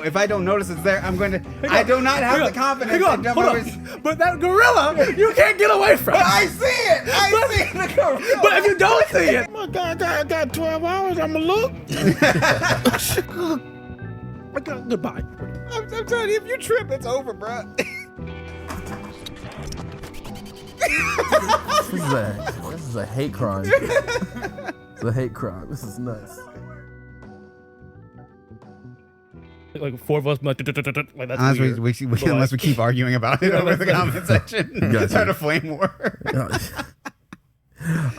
If I don't notice it's there, I'm going to. I do not have the confidence. Hang on, hold on. But that gorilla, you can't get away from. But I see it. I see the gorilla. But if you don't see it, Oh my God, I got 12 hours. I'ma look. goodbye. I'm telling you, if you trip, it's over, bro. This is a hate crime. It's a hate crime. This is nuts. Like four of us, like that's Unless weird. unless we keep arguing about it over the comment section. Start a flame war.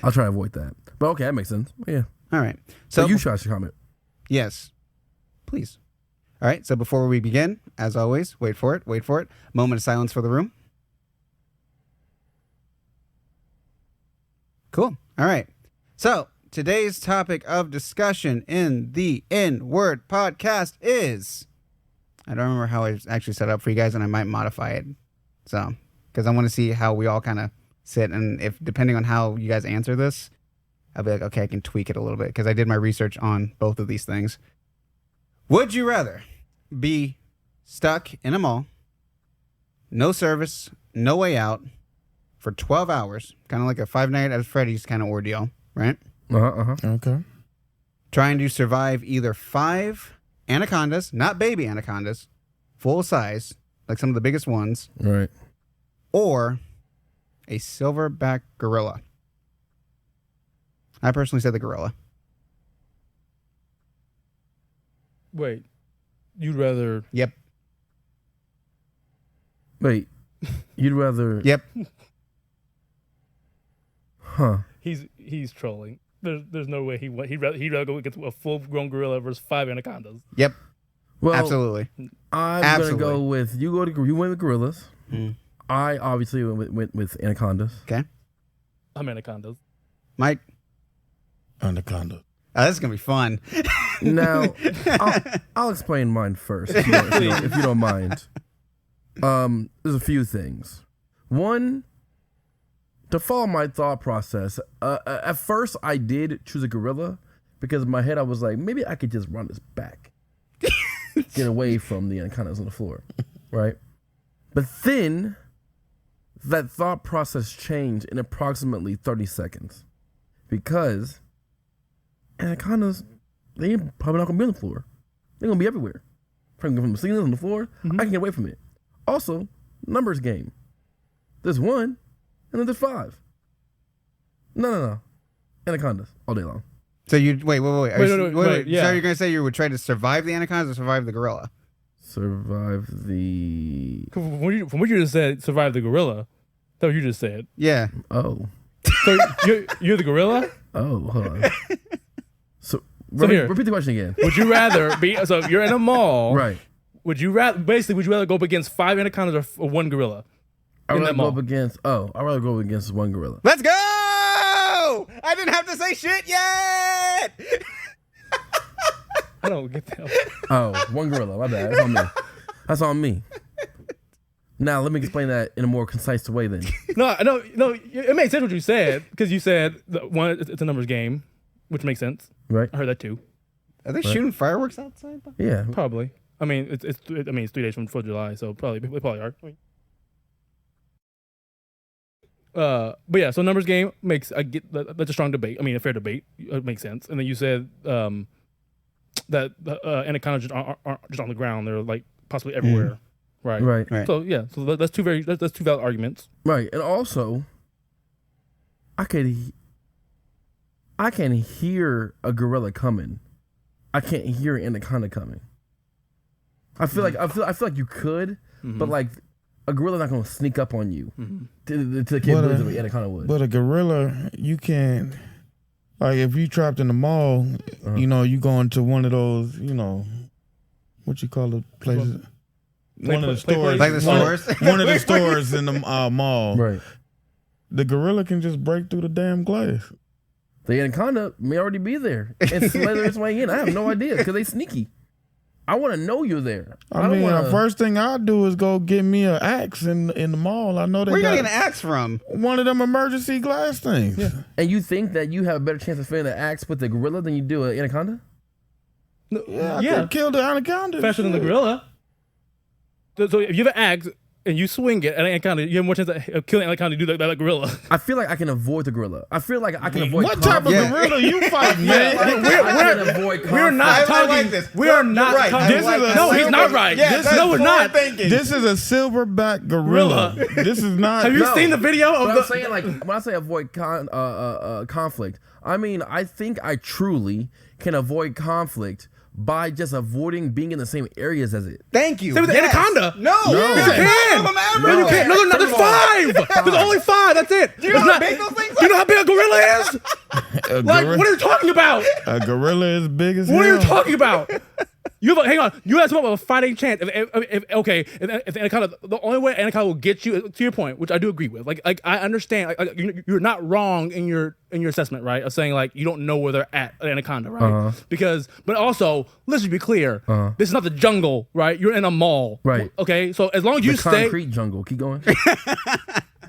I'll try to avoid that. But okay, that makes sense. Yeah. All right. So you try to comment. Yes. Please. All right. So before we begin, as always, wait for it. Moment of silence for the room. Cool. All right. So today's topic of discussion in the iNword podcast is, I don't remember how I actually set up for you guys, and I might modify it. So, because I want to see how we all kind of sit, and if depending on how you guys answer this, I'll be like, okay, I can tweak it a little bit because I did my research on both of these things. Would you rather be stuck in a mall, no service, no way out, for 12 hours, kind of like a Five Nights at Freddy's kind of ordeal, right? Okay. Trying to survive either 5 anacondas, not baby anacondas, full size, like some of the biggest ones, Right. or a silverback gorilla. I personally said the gorilla. Wait, you'd rather? Yep. Wait. You'd rather? Yep. Huh. He's trolling. There's no way he'd rather go against a full grown gorilla versus 5 anacondas. Yep. Well, Absolutely. I'm gonna go with you. You went with gorillas. Mm. I obviously went with anacondas. Okay. I'm anacondas. Mike. Anaconda. Oh, this is gonna be fun. Now, I'll explain mine first, if you don't mind. There's a few things. One, to follow my thought process, at first I did choose a gorilla because in my head I was like, maybe I could just run this back, get away from the anacondas on the floor, right? But then that thought process changed in approximately 30 seconds because anacondas, they probably not gonna be on the floor. They're gonna be everywhere. From the ceilings on the floor, I can get away from it. Also, numbers game. There's 1, and then there's 5. No. Anacondas all day long. So you wait. Wait, yeah. So you're gonna say you would try to survive the anacondas or survive the gorilla? Survive the. From what you just said, survive the gorilla. That's what you just said. Yeah. Oh. So you're the gorilla? Oh, hold on. So here. repeat the question again. Would you rather be? So if you're in a mall, Right. Would you rather go up against 5 anacondas or 1 gorilla? I'd rather go up against. I'd rather go against 1 gorilla. Let's go! I didn't have to say shit yet. I don't get that. Oh, 1 gorilla. My bad. That's on me. Now let me explain that in a more concise way. Then. No. It makes sense what you said because you said it's a numbers game, which makes sense. Right. I heard that too. Are they shooting fireworks outside? Yeah. Probably. I mean, it's 3 days from 4th of July, so they probably are. But yeah, so numbers game that's a strong debate. I mean, a fair debate. It makes sense. And then you said that anacondas aren't just on the ground; they're like possibly everywhere. Right. So yeah, so that's two valid arguments. Right, and also, I can hear a gorilla coming. I can't hear an anaconda coming. I feel like you could, but like a gorilla not gonna sneak up on you to the capabilities of an anaconda would. But a gorilla, you can't. Like if you trapped in the mall, you go into one of those, what you call the places. One of the stores, like the stores. One of the stores in the mall. Right. The gorilla can just break through the damn glass. The anaconda may already be there and slither its way in. I have no idea because they sneaky. I want to know you're there. The first thing I do is go get me an axe in the mall. I know they Where got you getting an axe from? one of them emergency glass things. Yeah. And you think that you have a better chance of finding an axe with a gorilla than you do an anaconda? Yeah, I could kill the anaconda. faster than the gorilla. So if you have an axe and you swing it at an anaconda, you have more chance of killing an anaconda to do that gorilla. I feel like I can avoid the gorilla. I feel like I can avoid. What type of gorilla you fighting, man? I can avoid. We're not talking. like this. We are not Right. talking. No, he's not right. Yeah, No, we're not. This is a silverback gorilla. This is not. Have you seen the video of But the? I'm saying, like, when I say avoid conflict, I mean I think I truly can avoid conflict by just avoiding being in the same areas as it. Thank you. Same with the anaconda. No, you can. No, you can't. No, there's 5. There's only 5. That's it. Do you know how big those things are? Do you know how big a gorilla is? Like, what are you talking about? A gorilla is big as hell. What are you talking about? Hang on. You have a fighting chance. If anaconda, the only way anaconda will get you, to your point, which I do agree with. Like I understand. You're not wrong in your assessment, right? Of saying like you don't know where they're at anaconda, right? But also, let's just be clear. This is not the jungle, right? You're in a mall, right? Okay, so as long as you the stay concrete jungle, keep going.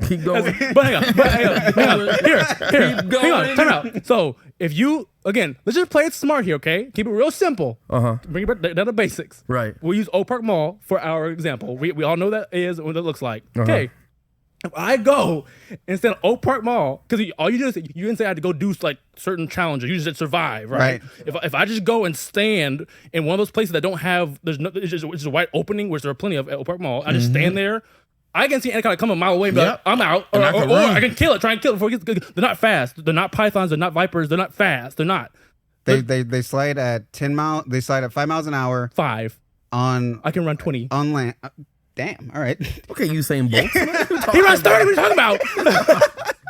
Keep going. But hang on. Here. Hang on. Time out. So if you let's just play it smart here, okay? Keep it real simple. Bring it down to basics. Right. We'll use Oak Park Mall for our example. We all know that is what it looks like. Okay. If I go instead of Oak Park Mall, because all you do is you didn't say I had to go do like certain challenges. You just said survive, right? If I just go and stand in one of those places that don't have it's just a wide opening, which there are plenty of at Oak Park Mall. I just stand there. I can see anaconda come a mile away and be like, I'm out. Or I can kill it, try and kill it before it gets. They're not fast. They're not pythons. They're not vipers. They're not fast. They're not. They slide at 10 miles. They slide at 5 miles an hour. 5. I can run 20 on land. Damn. All right. Okay, Usain Bolt. He runs 30. What are you talking about?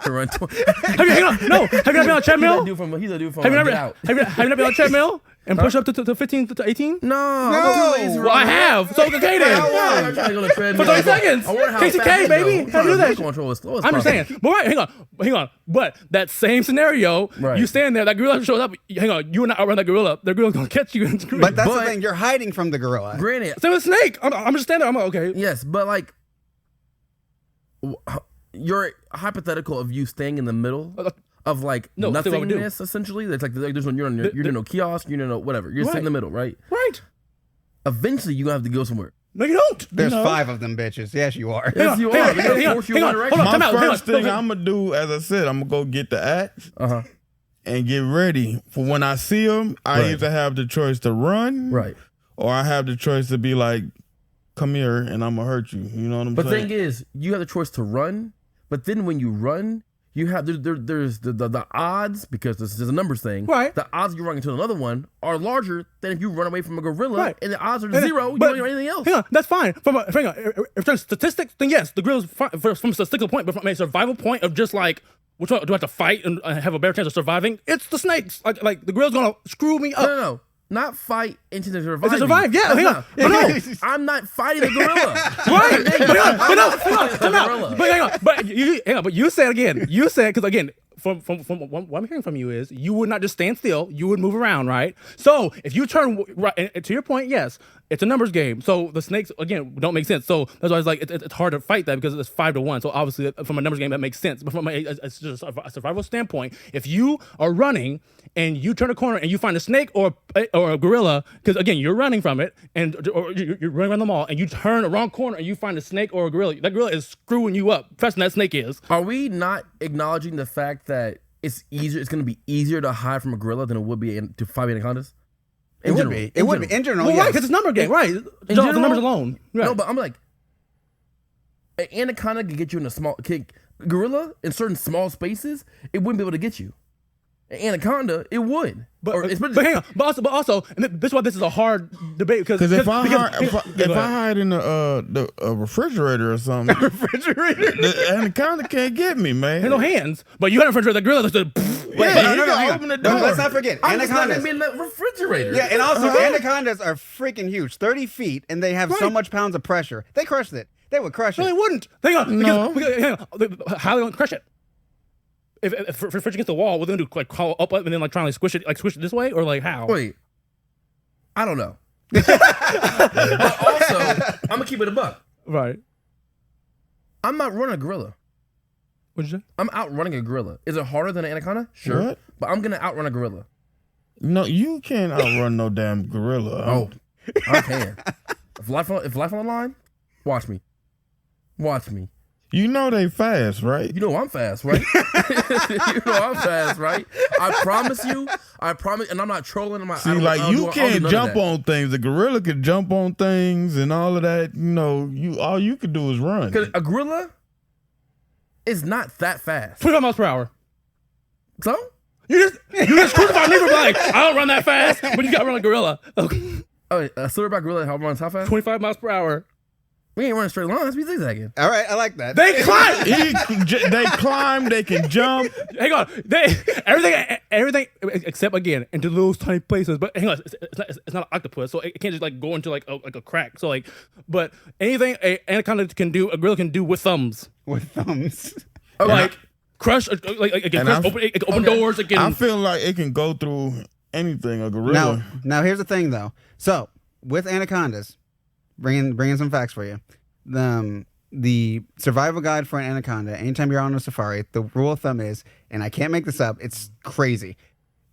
Run 20. Have you not been on a treadmill? He's a dude from Have you Get Out. not been on a treadmill and push up to 15 to 18? No. Well, I have. So okay then. I'm trying to go to treadmill. For 30 seconds. KCK, baby. How do you do that? I'm just saying. But hang on. But that same scenario, you stand there, that gorilla shows up. Hang on, you and I outrun that gorilla. The gorilla's gonna catch you and screw you. But that's the thing. You're hiding from the gorilla. Granted. Same with snake. I'm just standing there. I'm like, okay. Yes, but like, your hypothetical of you staying in the middle of like nothingness, essentially. It's like there's no, you're in no kiosk, you're in no whatever. You're sitting in the middle, right? Right. Eventually, you're gonna have to go somewhere. No, you don't. There's 5 of them bitches. Yes, you are. Yes, you are. You're gonna force you one direction. My first thing I'm gonna do, as I said, I'm gonna go get the axe and get ready for when I see them. I either have the choice to run, or I have the choice to be like, "Come here, and I'm gonna hurt you." You know what I'm saying? But the thing is, you have the choice to run, but then when you run, you have there's the odds, because this is a numbers thing. Right. The odds you run into another one are larger than if you run away from a gorilla, and the odds are 0. You but- don't do anything else. Hang on, that's fine. If there's statistics, then yes, the gorilla's fine from a statistical point, but from a survival point of just like, which one do I have to fight and have a better chance of surviving? It's the snakes. Like the gorilla's gonna screw me up. No. Not fight into the survival. It's a survive, yeah. Hang on. But no, I'm not fighting the gorilla. right? But you said again. You said, because again, from what I'm hearing from you is you would not just stand still. You would move around, right? So if you turn right, and to your point, yes, it's a numbers game. So the snakes again don't make sense. So that's why it's like it's hard to fight that, because it's 5 to 1. So obviously from a numbers game that makes sense. But from a survival standpoint, if you are running and you turn a corner and you find a snake or a gorilla, because again you're running from it, or you're running around the mall and you turn the wrong corner and you find a snake or a gorilla, that gorilla is screwing you up faster than that snake is. Are we not acknowledging the fact that it's easier? It's going to be easier to hide from a gorilla than it would be to fight anacondas. It would be. It would be in general. Well, yes. right, because it's a number game, right? The numbers alone. Right. No, but I'm like, an anaconda can get you in a small gorilla in certain small spaces. It wouldn't be able to get you. An anaconda, it would. But hang on. But also, and this is why this is a hard debate, because if I hide in the refrigerator or something, the anaconda can't get me, man. There's no hands, but you had a refrigerator. The gorilla just open the door. Let's not forget anacondas. In the refrigerator. Yeah, and also anacondas are freaking huge, 30 feet, and they have so much pounds of pressure. They crushed it. They would crush it. No, they wouldn't. Hang on. No. Hang on. How are they going to crush it? If fridge against the wall, we're going to do like crawl up and then like trying to squish it this way, or like how? Wait, I don't know. But also, I'm gonna keep it a buck. Right. I'm not running a gorilla. What'd you say? I'm outrunning a gorilla. Is it harder than an anaconda? Sure. What? But I'm gonna outrun a gorilla. No, you can't outrun no damn gorilla. Oh, I can. If life on the line, watch me. Watch me. You know they fast, right? You know I'm fast, right? You know I'm fast, right? I promise, and I'm not trolling. See, like you can't jump on things. The gorilla can jump on things and all of that. You know, all you can do is run. Because a gorilla is not that fast. 25 miles per hour. So? You just crucified me for like, I don't run that fast, but you got to run a gorilla. Okay. Oh, a silverback gorilla runs how fast? 25 miles per hour. We ain't running straight lines. We zigzagging. All right, I like that. They climb. They climb. They can jump. Hang on. Everything except again into those tiny places. But hang on, it's not an octopus, so it can't just like go into like a crack. So like, but anything an anaconda can do, a gorilla can do with thumbs. With thumbs. Okay. Like crush, it can open doors. It can. I feel like it can go through anything. A gorilla. Now here's the thing though. So with anacondas, bringing some facts for you. The survival guide for an anaconda, anytime you're on a safari, the rule of thumb is, and I can't make this up, it's crazy.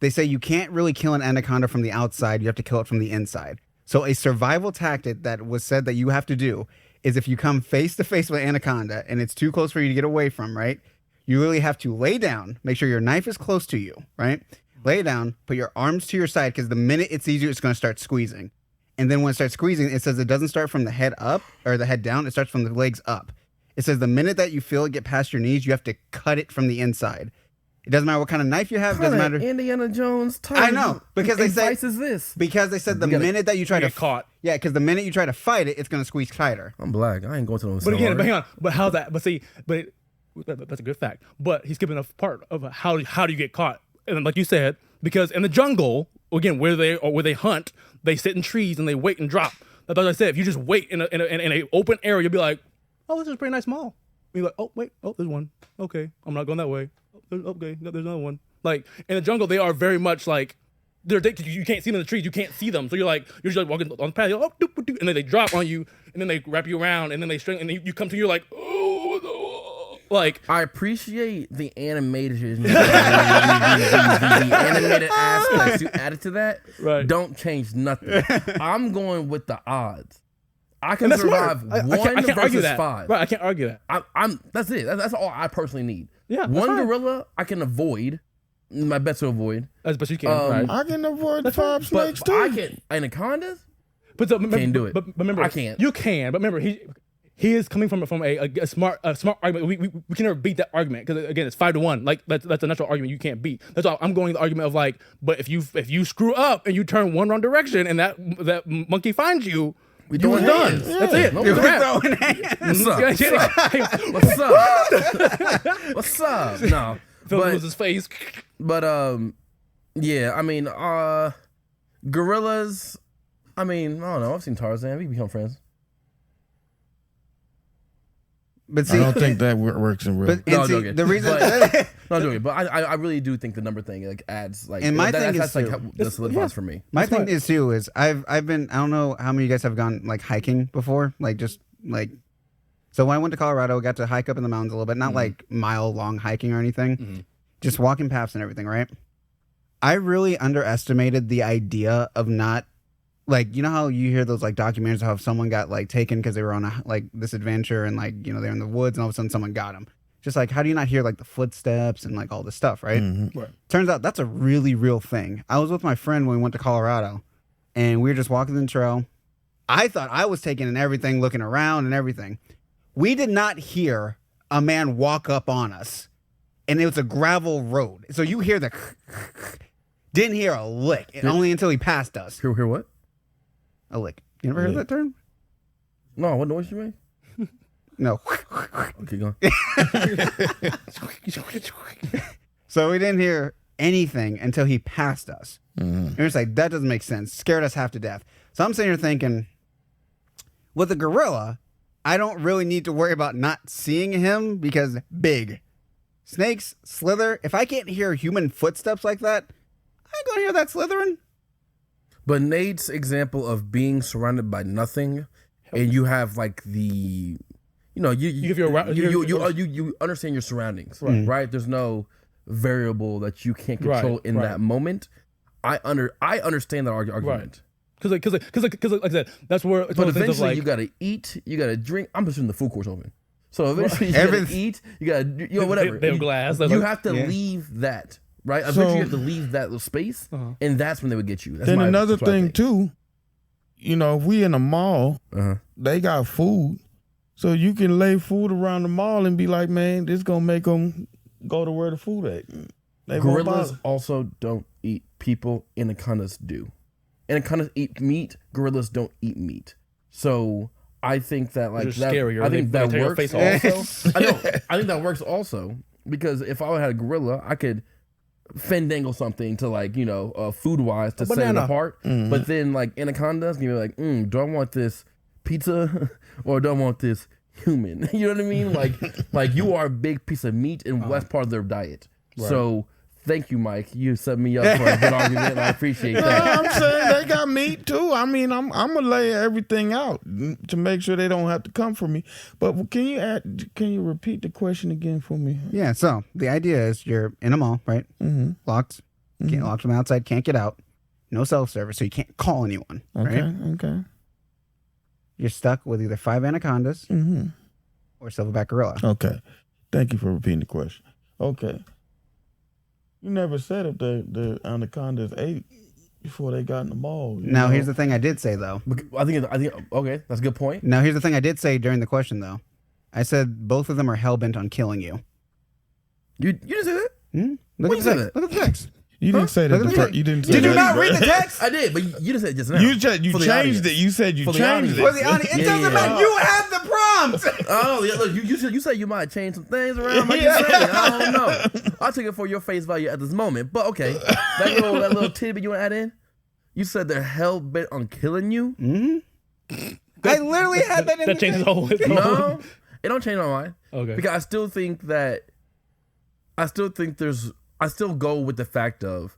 They say you can't really kill an anaconda from the outside, you have to kill it from the inside. So a survival tactic that was said that you have to do is if you come face to face with an anaconda and it's too close for you to get away from, right? You really have to lay down, make sure your knife is close to you, right? Lay down, put your arms to your side, because the minute it sees you, it's going to start squeezing. And then when it starts squeezing, it says it doesn't start from the head up or the head down. It starts from the legs up. It says the minute that you feel it get past your knees, you have to cut it from the inside. It doesn't matter what kind of knife you have. It doesn't matter. Indiana Jones type. I know, because they said is this? Because they said the minute that you try to get caught. Yeah, because the minute you try to fight it, it's going to squeeze tighter. I'm black. I ain't going to no. But again, hang on. But how's that? But see, that's a good fact. But he's skipping a part of how do you get caught? And like you said, because in the jungle, again, where they hunt, they sit in trees and they wait and drop. That's what I said. If you just wait in a open area, you'll be like, oh, this is a pretty nice mall. And you're like, oh wait, oh there's one. Okay, I'm not going that way. Okay, no, there's another one. Like in the jungle, they are very much like you can't see them in the trees. You can't see them, so you're just like walking on the path. You're like, oh, doop, doop, and then they drop on you, and then they wrap you around, and then they string, and then you come to, you're like, oh, no. Like I appreciate the animated, the animated aspects you added to that. Right. Don't change nothing. I'm going with the odds. I can survive one versus 5. Right, I can't argue that. I'm. That's it. That's all I personally need. Yeah, one gorilla I can avoid. My best to avoid. As best you can. Right. I can avoid 5 snakes too. I can anacondas. But can't do it. But remember, I can't. You can. But remember, he is coming from a smart argument. We can never beat that argument because again, it's 5-1. Like that's a natural argument you can't beat. That's all I'm going the argument of like. But if you screw up and you turn one wrong direction and that monkey finds you. We doing done. Yeah. That's it. We're throwing hands. What's up? What's up? No. Phil loses his face. But yeah, I mean, gorillas. I mean, I don't know. I've seen Tarzan. We become friends. But see, I don't think that works in real. No, see, the reason, no, joking. But I really do think the number thing like adds like. And my thing is that's like too, the solidifies for me. My thing is too is I've been, I don't know how many of you guys have gone like hiking before, like just like. So when I went to Colorado, I got to hike up in the mountains a little bit, not like mile long hiking or anything, just walking paths and everything, right? I really underestimated the idea of not. Like, you know how you hear those like documentaries of how someone got like taken because they were on a like this adventure and like, you know, they're in the woods and all of a sudden someone got them. Just like, how do you not hear like the footsteps and like all this stuff, right? Right. Turns out that's a really real thing. I was with my friend when we went to Colorado and we were just walking the trail. I thought I was taking in everything, looking around and everything. We did not hear a man walk up on us and it was a gravel road. So you hear the didn't hear a lick only until he passed us. Hear what? A lick. You never heard that term? No, what noise you make? No. Okay, go. So we didn't hear anything until he passed us. And it's like, that doesn't make sense. Scared us half to death. So I'm sitting here thinking, with a gorilla, I don't really need to worry about not seeing him because big. Snakes, slither. If I can't hear human footsteps like that, I ain't gonna hear that slithering. But Nate's example of being surrounded by nothing, and you have like the, you know, you understand your surroundings, right? There's no variable that you can't control in that moment. I understand that argument. Because like I said, that's where. It's But one of the things of, eventually, like, you gotta eat, you gotta drink. I'm assuming the food court's open. So eventually, you gotta eat, you gotta whatever. They have glass. You have to leave that, right? Eventually, you have to leave that little space, and that's when they would get you. That's then another thing too, if we in a mall, they got food, so you can lay food around the mall and be like, man, this gonna make them go to where the food at. Gorillas also don't eat people. Anacondas do. Anacondas eat meat. Gorillas don't eat meat. So I think that like that. Scarier. I think that works face also. I think that works also because if I had a gorilla, I could fandangle something to food wise to set it apart. Mm-hmm. But then like anacondas can be like, do I want this pizza or do I want this human? You know what I mean? Like you are a big piece of meat and that's part of their diet. Right. So thank you, Mike. You set me up for a good argument, and I appreciate that. I'm saying they got meat too. I mean, I'm gonna lay everything out to make sure they don't have to come for me. But can you repeat the question again for me? Yeah. So the idea is you're in a mall, right? Mm-hmm. Locked. Can't locked from outside. Can't get out. No self-service, so you can't call anyone. Okay. Right? Okay. You're stuck with either 5 anacondas or silverback gorilla. Okay. Thank you for repeating the question. Okay. You never said if the anacondas ate before they got in the mall. Now, here's the thing I did say, though. I think okay, that's a good point. Now, here's the thing I did say during the question, though. I said both of them are hell-bent on killing you. You didn't say that? Look at the text. Look at the text. You didn't say that. You didn't say that. Did you not read the text? I did, but you didn't say it just now. You changed it. You said you changed it. For the audience. It doesn't matter. You have the prompt. Oh, yeah, look, you said you might change some things around. Like you said. I don't know. I'll take it for your face value at this moment. But okay, that little tidbit you want to add in? You said they're hell bent on killing you? Mm-hmm. I literally had that in that changes the whole thing. No, it don't change my mind. Okay. Because I still go with the fact of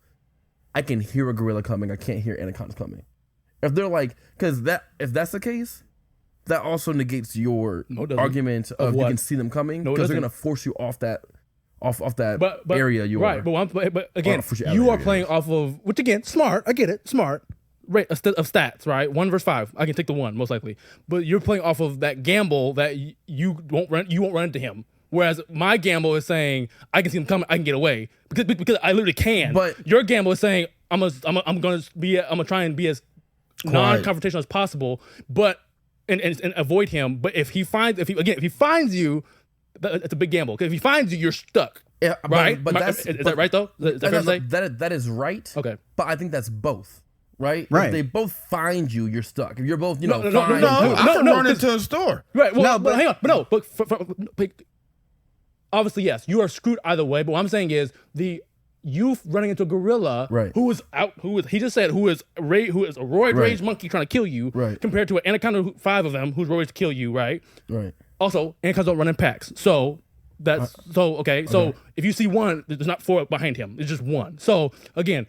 I can hear a gorilla coming. I can't hear anacondas coming. If they're like, if that's the case, that also negates your argument of you can see them coming because they're gonna force you off that area you are. Right, but again, you are playing off of, which again, smart. I get it, smart. Rate of stats, right? 1 versus 5. I can take the 1 most likely, but you're playing off of that gamble that you won't run into him. Whereas my gamble is saying I can see him coming, I can get away because I literally can. But your gamble is saying I'm gonna try and be as non-confrontational as possible, but and avoid him. But if he finds you, it's a big gamble. Because if he finds you, you're stuck. Yeah, right. But is that right though? Is that fair to say? That is right. Okay, but I think that's both. Right. If they both find you, you're stuck. If you're both, I can run into a store. Right. Well, but hang on. But no. But obviously, yes, you are screwed either way. But what I'm saying is you running into a gorilla, right? Who is a roid rage monkey trying to kill you, right? Compared to an anaconda, 5 of them who's roid to kill you, right? Right. Also, anacondas don't run in packs, so that's okay. So if you see one, there's not 4 behind him. It's just 1. So again,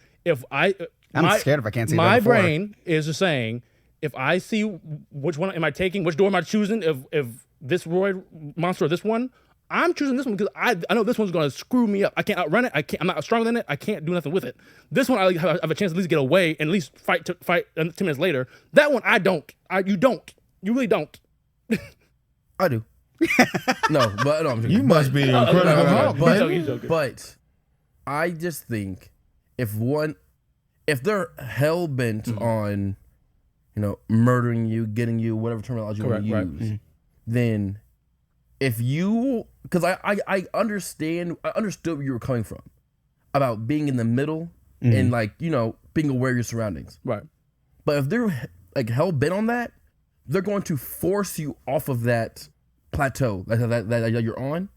I'm scared if I can't see. My brain is just saying, if I see which one am I taking, which door am I choosing? If this roid monster or this one, I'm choosing this one because I know this one's gonna screw me up. I can't outrun it. I'm not stronger than it. I can't do nothing with it. This one I have a chance to at least get away and at least fight 10 minutes later. That one I don't. You don't. You really don't. I do. No, but no, I'm joking. You must be incredible. But I just think if they're hell bent on, murdering you, getting you, whatever terminology you want to use, then because I understood where you were coming from about being in the middle and being aware of your surroundings. Right. But if they're like hell bent on that, they're going to force you off of that plateau that you're on,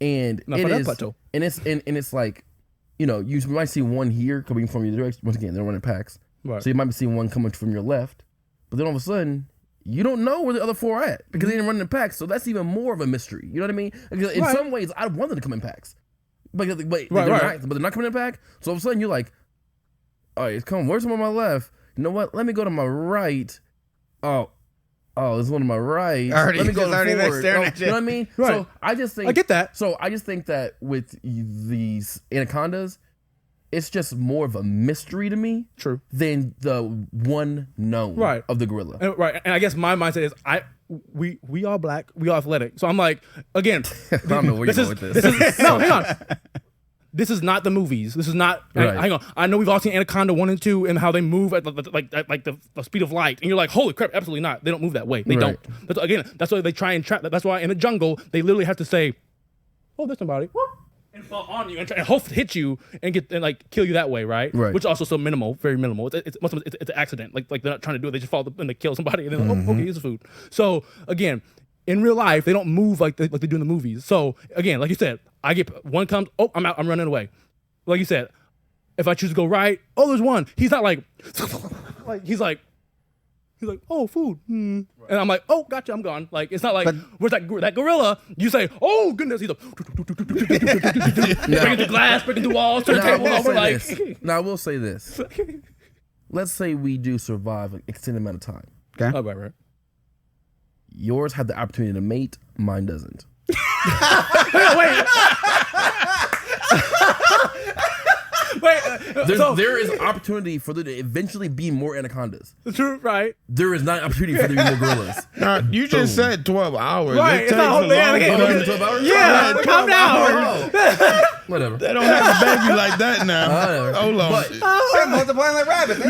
and it's like, you might see one here coming from your direction. Once again, they're running packs, right? So you might be seeing one coming from your left, but then all of a sudden you don't know where the other 4 are at because they didn't run in packs. So that's even more of a mystery. You know what I mean? Because in some ways, I want them to come in packs, but they're not coming in pack. So all of a sudden you're like, all right, it's coming. Where's someone on my left? You know what? Let me go to my right. Oh, there's one on my right. Let me go forward. Staring at you. You know what I mean? Right. So I just think I get that. So I just think that with these anacondas, it's just more of a mystery to me. True. Than the one known of the gorilla. And I guess my mindset is we all black, we all athletic. So I'm like, again, I don't know where you're going with this. No, hang on. This is not the movies. This is not. Hang on. I know we've all seen Anaconda 1 and 2 and how they move at the speed of light, and you're like, holy crap! Absolutely not. They don't move that way. They don't. That's why they try and trap. That's why in the jungle they literally have to say, "Oh, there's somebody," and fall on you and hopefully hit you and kill you that way, right? Which is also so minimal, very minimal. It's an accident. Like they're not trying to do it. They just fall and they kill somebody and they're like, oh, okay, here's the food. So again, in real life, they don't move like they do in the movies. So again, like you said, I get one comes, oh, I'm out, I'm running away. Like you said, if I choose to go right, oh, there's one. He's not like he's like, oh, food. And I'm like, oh, gotcha, I'm gone. Like, it's not like, where's that gorilla? You say, oh, goodness, he's breaking through glass, breaking through walls, turn the table over. Now, I will say this. Let's say we do survive an extended amount of time. Okay. Oh, right. Yours have the opportunity to mate, mine doesn't. Wait. There is opportunity for there to eventually be more anacondas. True, right? There is not opportunity for there to be more gorillas. Now, you just said 12 hours. Right, It takes a long time. 12 hours? Yeah, calm down. Whatever. They don't have a baby like that now. Hold on. They're multiplying like rabbits.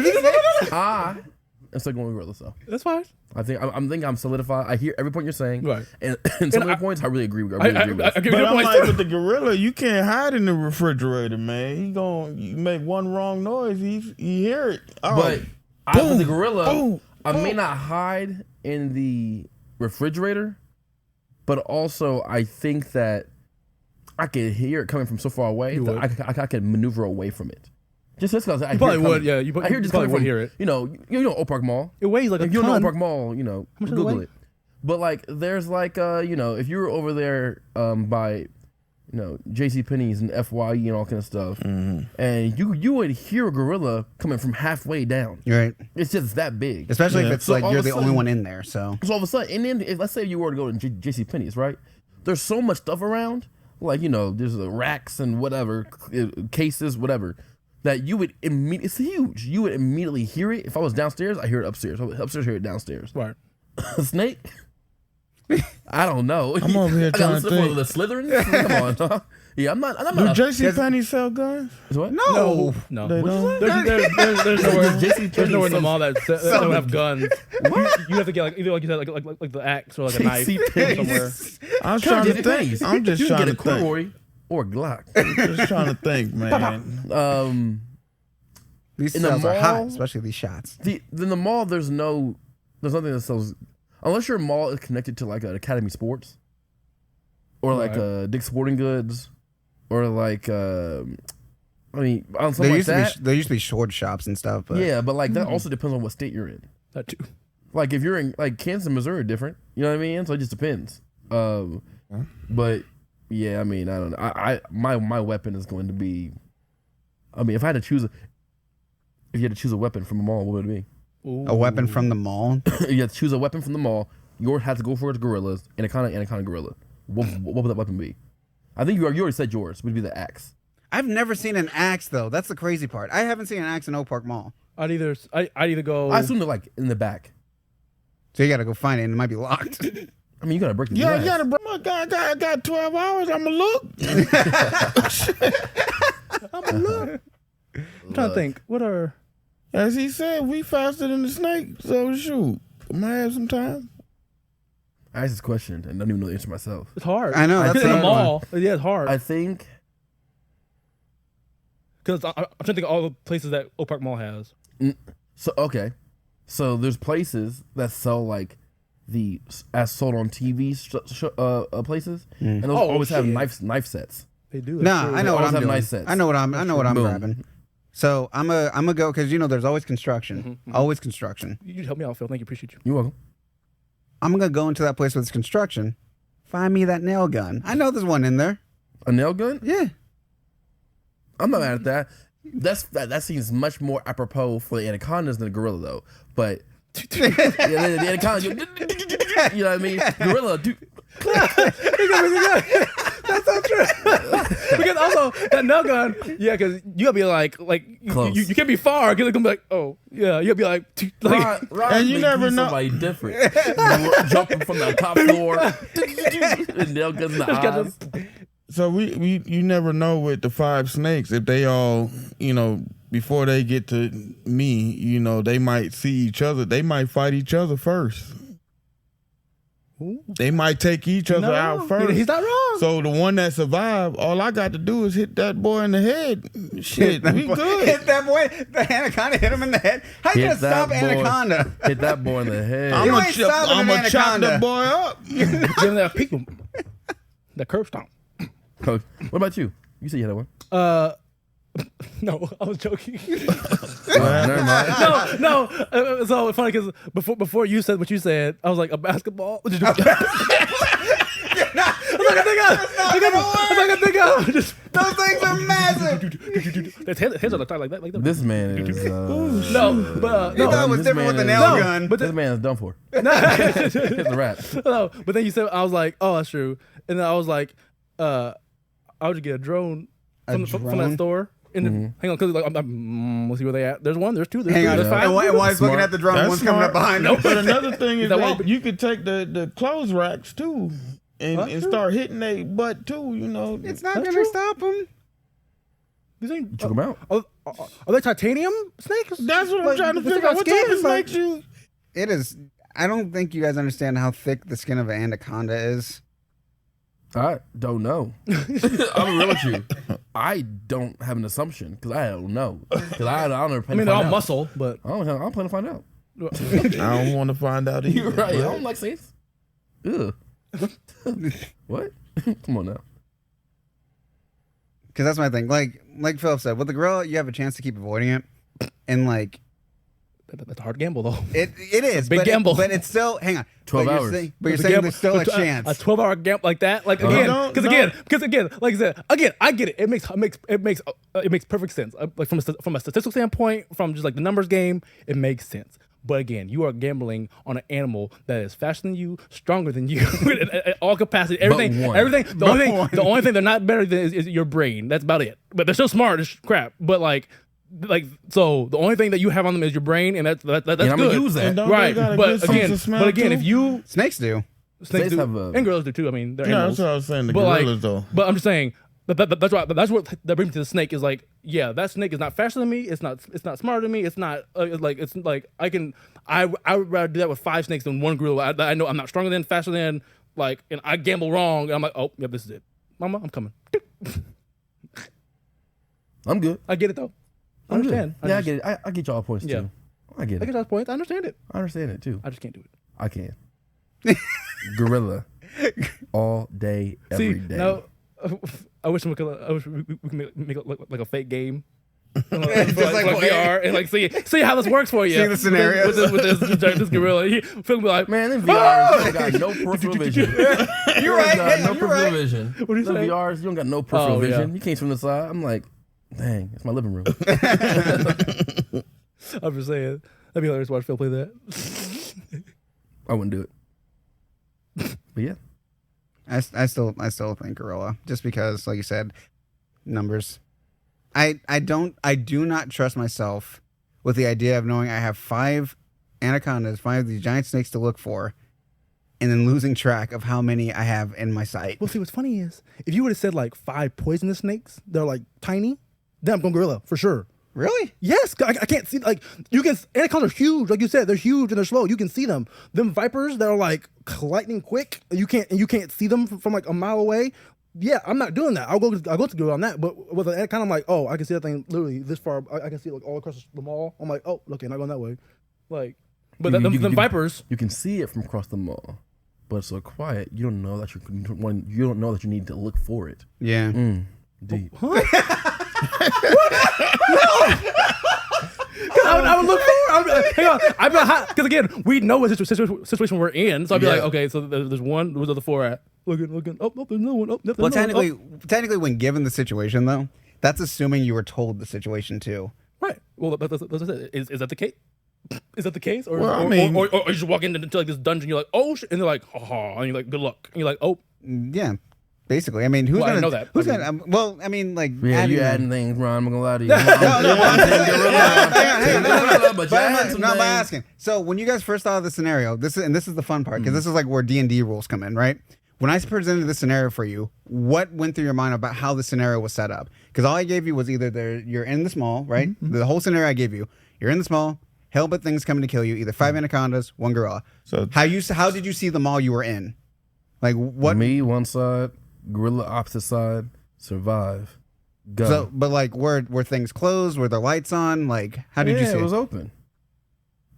I'm still going with gorillas, though. That's fine. I think I'm solidified. I hear every point you're saying, right? And some of the points I really agree with. I But I'm like, with the gorilla, you can't hide in the refrigerator, man. You make one wrong noise, he hear it. Oh, but with the gorilla, I may not hide in the refrigerator, but also I think that I can hear it coming from so far away that I can maneuver away from it. Just because I probably would, yeah. You probably would hear it. You know, Oak Park Mall. It weighs like a ton. You know Oak Park Mall. You know, how much Google it. But like, there's like, if you were over there by, J.C. Penney's and FYE and all kind of stuff, and you would hear a gorilla coming from halfway down. Right. It's just that big. Especially if it's so like you're the only one in there. So all of a sudden, and then let's say you were to go to J.C. Penney's, right? There's so much stuff around, like there's the racks and whatever, cases, whatever. That you would immediately, it's huge. You would immediately hear it. If I was downstairs, I hear it upstairs. Upstairs, hear it downstairs. Right. A snake? I don't know. I'm over here trying to think. The Slytherin? Come on. Yeah, I'm not. Do J.C. Penney sell guns? What? No. They don't. There's nowhere in the mall that don't have guns. You have to get either like you said like the axe or like a knife somewhere. I was trying to think. I'm just trying to think. Or Glock. Just trying to think, man. These in the cells mall, are hot, especially these shots. In the mall, there's nothing that sells, unless your mall is connected to like an Academy Sports, or like Dick's Sporting Goods, or like on something like that. There used to be sword shops and stuff. But yeah, but like that also depends on what state you're in. That too. Like if you're in like Kansas and Missouri are different. You know what I mean? So it just depends. But. Yeah, I mean, I don't know. My weapon is going to be. I mean, if I had to choose, if you had to choose a weapon from a mall, what would it be? A weapon from the mall. You have to choose a weapon from the mall. Yours has to go for the gorillas, Anaconda gorilla. What would that weapon be? I think you already said yours would be the axe. I've never seen an axe though. That's the crazy part. I haven't seen an axe in Oak Park Mall. I'd either go. I assume they're like in the back. So you got to go find it, and it might be locked. I mean, you gotta break the glass. You gotta break. I got 12 hours. I'ma look. I'm trying to think. What are? As he said, we faster than the snake. So shoot, I might have some time. I asked this question and don't even know the answer myself. It's hard. I know. That's in the mall. Yeah, it's hard. I think because I'm trying to think of all the places that Oak Park Mall has. So there's places that sell like. As sold on TV places, and those always have knife sets. They do. I know what I'm doing. Knife sets. I know what I'm grabbing. So I'm gonna go because there's always construction, always construction. You help me out, Phil. Thank you, appreciate you. You're welcome. I'm gonna go into that place with construction. Find me that nail gun. I know there's one in there. A nail gun? Yeah. I'm not mad at that. That seems much more apropos for the anacondas than the gorilla, though. But. The anaconda, you know what I mean? Gorilla, That's so true. Because also that nail gun, yeah, because you gotta be like you can't be far because it's gonna be like, oh yeah, you gotta be like and you never know somebody different. Jumping from the top floor, and nail guns in the eyes. So you never know with the 5 snakes if they all, before they get to me, they might see each other. They might fight each other first. Ooh. They might take each other out first. He's not wrong. So the one that survived, all I got to do is hit that boy in the head. Shit, we good. Hit that boy. The anaconda hit him in the head. How you gonna stop anaconda? Hit that boy in the head. I'm gonna chop the boy up. Give him that peek. That curb stomp. What about you? You said you had one. No, I was joking. Never mind. No. It's so funny because before you said what you said, I was like, a basketball? What did you do? Those things are massive. His heads on the top like that. This man is. You thought it was different with the nail gun. But this man is done for. It's a wrap. No, but then you said, I was like, oh, that's true. And then I was like, I would just get a drone from that store. Hang on, because let's see where they at. There's one, there's two, there's hang three, on. there's 5. And while he's looking at the drone, one's coming up behind him. But another thing is that you could take the clothes racks too, and start hitting their butt too. It's not gonna stop them. These ain't. Check them out. Are they titanium snakes? That's what I'm trying to figure out. What type of snakes you? It is. I don't think you guys understand how thick the skin of an anaconda is. I don't know. I'm real with you. I don't have an assumption because I don't know. Because I don't plan they're all muscle, but I don't plan to find out. I don't want to find out either. You're right. I don't like snakes. Ugh. What? Come on now. Because that's my thing. Like Philip said, with the gorilla, you have a chance to keep avoiding it, and that's a hard gamble though. It is big gamble, but it's still. Hang on, 12 hours. But you're saying there's still a chance. A 12-hour gamble like that, because again, like I said, I get it. It makes perfect sense. Like from a statistical standpoint, from just like the numbers game, it makes sense. But again, you are gambling on an animal that is faster than you, stronger than you, at all capacity, everything. The only thing they're not better than is your brain. That's about it. But they're still smart as crap. But so the only thing that you have on them is your brain, and that's good. I'm gonna use that, right? But again, if you snakes do, snakes do, and gorillas do too. I mean, they're animals. That's what I was saying. The gorillas though. But I'm just saying that's what that brings me to the snake is like, yeah, that snake is not faster than me. It's not smarter than me. It's not I would rather do that with 5 snakes than one gorilla. I know I'm not stronger than, faster than, and I gamble wrong. And I'm like, oh, yeah, this is it, Mama, I'm coming. I'm good. I get it though. I understand. Yeah, I get it. I get y'all points too. I get it. I get y'all points. I understand it. I understand it too. I just can't do it. I can. Gorilla. All day, every day. No, I wish we could make it look like a fake game. like VR and see how this works for you. See the scenario with this gorilla. Phil be like, man, them VRs you got no peripheral vision. You're right. No peripheral vision. What do you say? VRs, you don't got no peripheral vision. You can't from the side. I'm like, dang, it's my living room. I'm just saying, that'd be hilarious to watch Phil play that. I wouldn't do it. But yeah. I still think gorilla, just because, like you said, numbers. I do not trust myself with the idea of knowing I have 5 anacondas, 5 of these giant snakes to look for, and then losing track of how many I have in my sight. Well, see, what's funny is if you would have said 5 poisonous snakes, they're tiny, then I'm going gorilla for sure. Really? Yes, I can't see, anacondas are huge, like you said, they're huge and they're slow. You can see them. Them vipers that are lightning quick, you can't see them from a mile away. Yeah, I'm not doing that. I'll go to gorilla on that. But with an anaconda, I'm like, oh, I can see that thing literally this far. I can see it all across the mall. I'm like, oh, okay, not going that way. But them vipers, you can see it from across the mall, but it's so quiet. You don't know that you need to look for it. Yeah. Deep. Huh? No. I would look forward. Hang on. I'd be like, because again, we know what situation we're in. So I'd be like, okay, so there's one. Where's the other 4 at? Looking. Oh, there's no one. Oh, there's well, no one. technically, when given the situation, though, that's assuming you were told the situation too. Right. Well, that's it. Is that the case? Is that the case? Or, well, or you just walk into this dungeon, you're like, oh, shit, and they're like, oh, and you're like, good luck. And you're like, oh. Yeah. Basically, I mean, who's Well, I gonna know that. Who's I mean- gonna? Well, I mean, like, Yeah, you adding- adding things, Ron. I'm not gonna lie to you. No, But I'm asking. So when you guys first thought of the scenario, this is the fun part because this is like where D&D rules come in, right? When I presented this scenario for you, what went through your mind about how the scenario was set up? Because all I gave you was either you're in the small, right? The whole scenario I gave you, you're in the small, hell but things coming to kill you, either 5 anacondas, 1 gorilla. So How did you see the mall you were in? Like what? Me, one side, gorilla opposite side, survive. Go. So, but like, were things closed? Were the lights on? Like, how did you see it was open.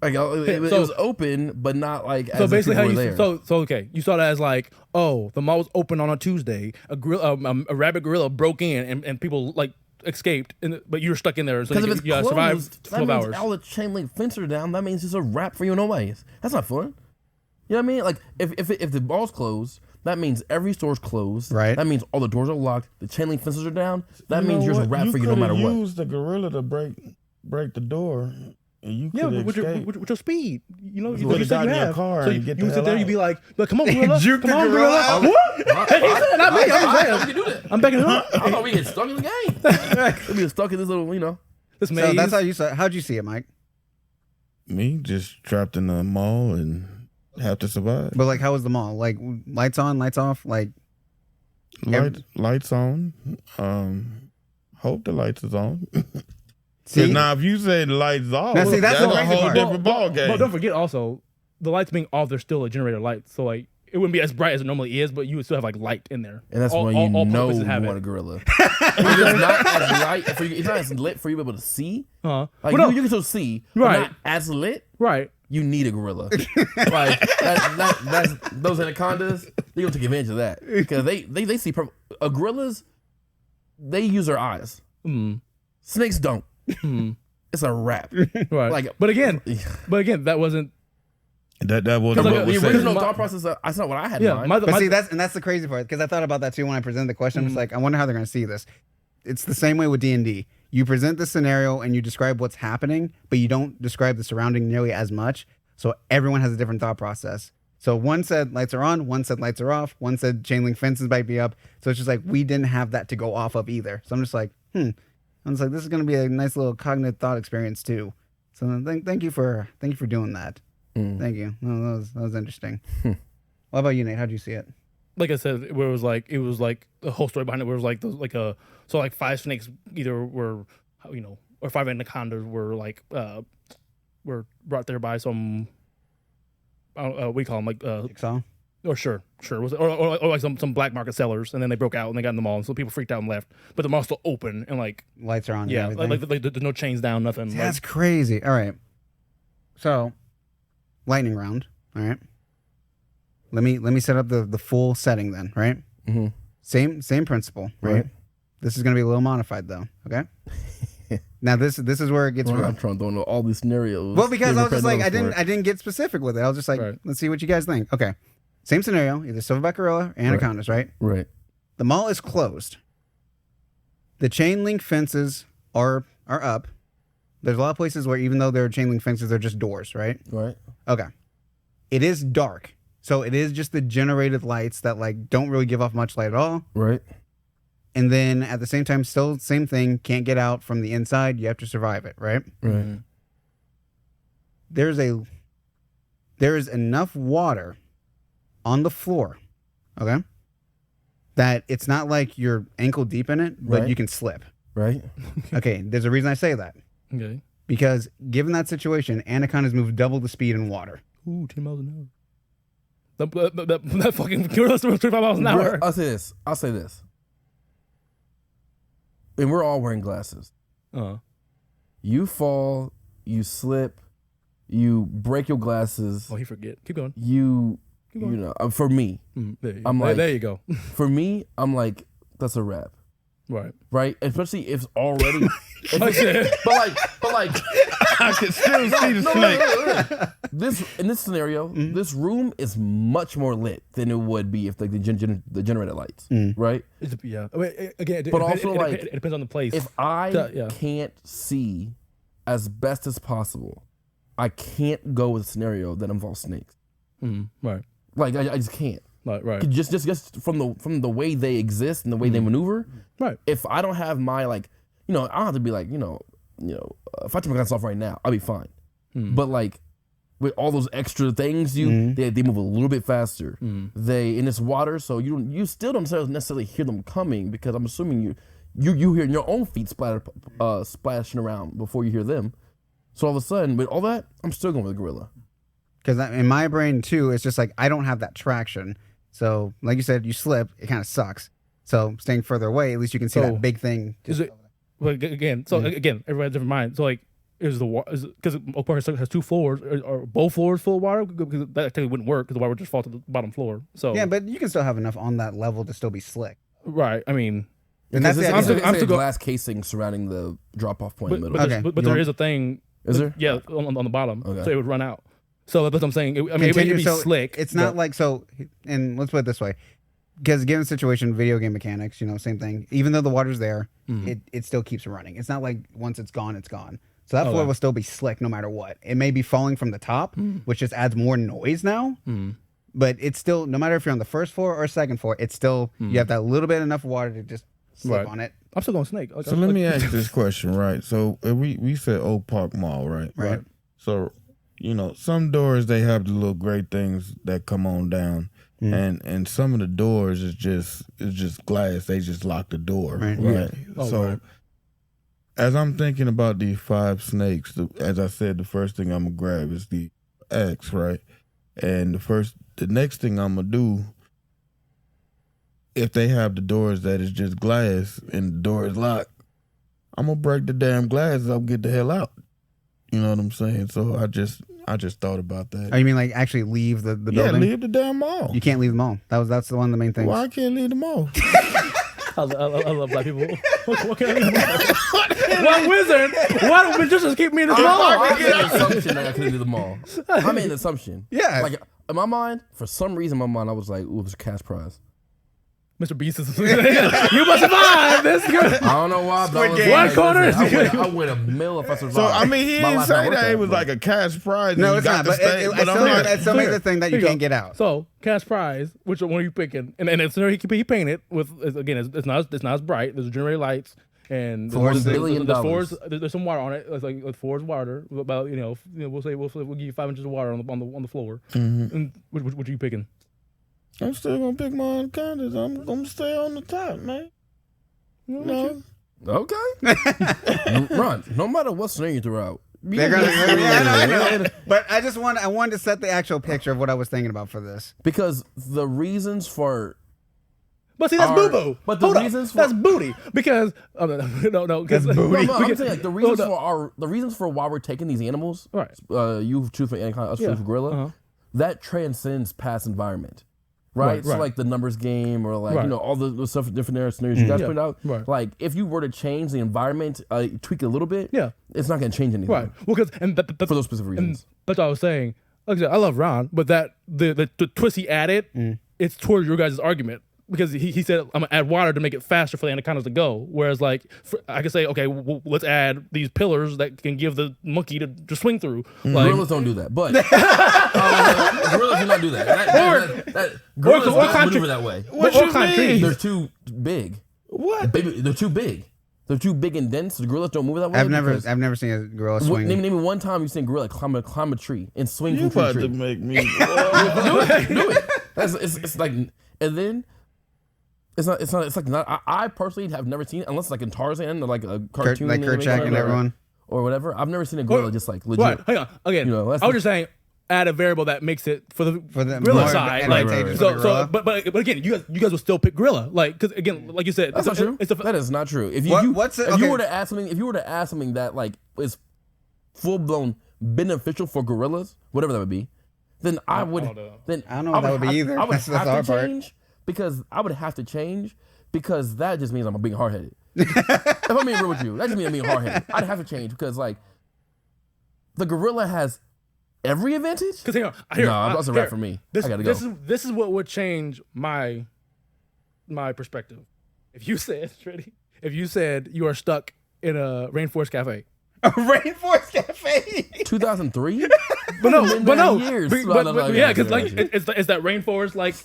Like it was open, but not like So as basically, if how people you were there. so okay, you saw that as like, oh, the mall was open on a Tuesday. A rabbit gorilla broke in and people like escaped, but you were stuck in there. So Because you if it's survived closed, that 12 means hours. all the chain link fences are down. That means it's a wrap for you in ways. That's not fun. You know what I mean? Like if the mall's closed, that means every store's closed. Right. That means all the doors are locked. The chain link fences are down. That you means know there's a what? wrap for you no matter You what. could use the gorilla to break the door, and you Yeah, could with escape. your speed, you know, You you would've said gotten you in your have. car So and you get the would sit hell there, out. you'd be like, come on, gorilla, Juke come the on, gorilla. gorilla. What? Hey, he said it, not me. I'm just We saying. can do that. I'm backing it up. I thought we get stuck in the game. We get stuck in this little, This So maze. that's how you saw. How'd you see it, Mike? Me just trapped in the mall and have to survive. But like, how was the mall? Like, lights on, lights off. Like, Lights on. Hope the lights is on. see, Now, if you say the lights off, Now, see, that's that's the a crazy whole part. different ball game. But don't forget also, the lights being off, there's still a generator light. So like, it wouldn't be as bright as it normally is, but you would still have like light in there. And that's all, when all you know places you have want a it. gorilla. It's not as light for you. It's not as lit for you to be able to see. Like, Like you can still see, but Right. not as lit. right. You need a gorilla. Like that's those anacondas. They gonna take advantage of that because they see gorillas. They use their eyes. Snakes don't. It's a wrap. Right. Like, but again, that wasn't. that was Because, like, what the was the said. original thought process. That's not what I had in Yeah, mind. but see, that's the crazy part because I thought about that too when I presented the question. I'm just like, I wonder how they're going to see this. It's the same way with D&D. You present the scenario and you describe what's happening, but you don't describe the surrounding nearly as much. So everyone has a different thought process. So one said lights are on, one said lights are off, one said chain link fences might be up. So it's just like we didn't have that to go off of either. So I'm just like, I'm just like, this is going to be a nice little cognitive thought experience too. So thank you for doing that. Thank you. No, that was interesting. What about you, Nate? How'd you see it? Like I said, where it was like the whole story behind it. Where it was like 5 snakes either were, or 5 anacondas were like were brought there by some. We call them like Jigsaw? or sure was it, or like some black market sellers, and then they broke out and they got in the mall, and so people freaked out and left. But the mall's still open and like Lights are on. yeah, and everything. like there's no chains down, nothing. That's crazy. All right. So, lightning round. All right. Let me set up the full setting then. Right. Mm-hmm. Same principle. Right. Right. This is gonna be a little modified though. Okay. Now this is where it gets real. I'm trying to know all these scenarios. Well, because I was just like, I didn't. didn't get specific with it. I was just like, Right. let's see what you guys think. Okay. Same scenario, either silverback gorilla or anacondas, right? Right. The mall is closed. The chain link fences are up. There's a lot of places where even though there are chain link fences, they're just doors, right? Right. Okay. It is dark. So it is just the generated lights that like don't really give off much light at all. Right. And then at the same time, still same thing, can't get out from the inside. You have to survive it, right? Right. There is enough water on the floor, okay, that it's not like you're ankle deep in it, but Right. you can slip. Right. Okay, there's a reason I say that. Okay. Because given that situation, anacondas move double the speed in water. Ooh, 10 miles an hour. That fucking gorilla's doing 25 miles an hour. I'll say this. And we're all wearing glasses. You fall, you slip, you break your glasses. Oh, he forget. Keep going. You know, for me, There you go. for me, I'm like, that's a wrap. Right. Right? Especially if it's already. Oh, shit. but like, I can still see the snake. in this scenario, this room is much more lit than it would be if like the generator lights, right? Yeah. I mean, again, But also, like, it depends on the place. If I Yeah. can't see as best as possible, I can't go with a scenario that involves snakes. Right. Like I just can't. Right. Just from the way they exist and the way they maneuver. Right. If I don't have my I don't have to be if I turn my guns off right now, I'll be fine. But with all those extra things, they move a little bit faster. They in this water, so you still don't necessarily hear them coming because I'm assuming you hear your own feet splashing around before you hear them. So all of a sudden, with all that, I'm still going with gorilla. Because in my brain too, it's just I don't have that traction. So like you said, you slip, it kind of sucks. So staying further away, at least you can see that big thing. Is it? Well, again, everybody has a different mind. So because Oak Park has 2 floors, or both floors full of water? Because that technically wouldn't work because the water would just fall to the bottom floor. So yeah, but you can still have enough on that level to still be slick. Right. I mean, and that's I'm still glass casing surrounding the drop-off point in the middle. But there is a thing. Is there? Yeah, on the bottom. Okay. So it would run out. So that's what I'm saying. It would be slick. It's not and let's put it this way. Because given the situation, video game mechanics, same thing. Even though the water's there, it still keeps running. It's not like once it's gone, it's gone. So that floor will still be slick no matter what. It may be falling from the top, which just adds more noise now. But it's still, no matter if you're on the first floor or second floor, it's still, you have that little bit enough water to just slip on it. I'm still going snake. So let me ask this question, right? So we said Oak Park Mall, right? Right. So, some doors, they have the little great things that come on down. And some of the doors is just glass. They just lock the door, right? Yeah. Oh, so right. as I'm thinking about these 5 snakes, as I said, the first thing I'm gonna grab is the X, right? And the next thing I'm gonna do, if they have the doors that is just glass and the door is locked, I'm gonna break the damn glass and I'll get the hell out. You know what I'm saying? So I just thought about that. Oh, you mean actually leave the building? Yeah, leave the damn mall. You can't leave the mall. That's one of the main things. Why I can't leave the mall? I love black people. What can I leave? What wizard? What magicians keep me in this mall? I made an assumption that I couldn't do the mall. I made an assumption. Yeah. In my mind, for some reason, I was like, ooh, it's a cash prize. Mr. Beast is you must survive this. I don't know why, but One corner. I win $1 million if I survive. So I mean, he didn't say that it was like a cash prize. No, it's not. But it's still makes the thing that you can't get out. So cash prize, which one are you picking? And it's he painted with again. It's not as bright. There's generator lights and $4 billion. There's some water on it. It's like 4 is water. About we'll give you 5 inches of water on the floor. And what are you picking? I'm still gonna pick my Anacondas. I'm gonna stay on the top, man. No. Okay. Run. No matter what scenario you throw out. They're gonna, I know. But I wanted to set the actual picture of what I was thinking about for this. Because the reasons for. But see, that's boo-boo. But the reasons that's booty. Because no, that's booty. No, I'm saying the reasons for why we're taking these animals. Right. You choose for Anaconda, us choose for gorilla. That transcends past environment. Right? So like the numbers game or all the stuff, different scenarios you guys put out. Right. Like if you were to change the environment, tweak it a little bit, it's not going to change anything. Right. Well, because for those specific reasons. That's what I was saying. Like I said, I love Ron, but that the twist he added, it's towards your guys' argument. Because he said, I'm going to add water to make it faster for the Anacondas to go. Whereas, I could say, okay, let's add these pillars that can give the monkey to swing through. Gorillas don't do that. But gorillas do not do that. Gorillas don't maneuver that way. What you mean? They're too big. What? They're too big. They're too big and dense. The gorillas don't move that way. I've never seen a gorilla swing. Name me one time you've seen a gorilla climb a tree and swing you from tree to to tree. Make me do it. It's like, and then. It's not. I personally have never seen it unless it's like in Tarzan or like a cartoon, like Kerchak and everyone, or whatever. I've never seen a gorilla just like legit. Right. Hang on. Again, I was just saying, add a variable that makes it for the gorilla side. But again, you guys will still pick gorilla, because again, like you said, that's not true. That is not true. If you were to ask something that like is full blown beneficial for gorillas, whatever that would be, then I would. Then I don't know what that would be either. I would that's the hard part. Because I would have to change because that just means I'm being hard-headed. If I'm being real with you, that just means I'm being hard-headed. I'd have to change because the gorilla has every advantage. Because that's a wrap for me. I gotta go. This is what would change my perspective. If you said you are stuck in a rainforest cafe. A rainforest cafe. 2003. years. Yeah, because like it's that rainforest, like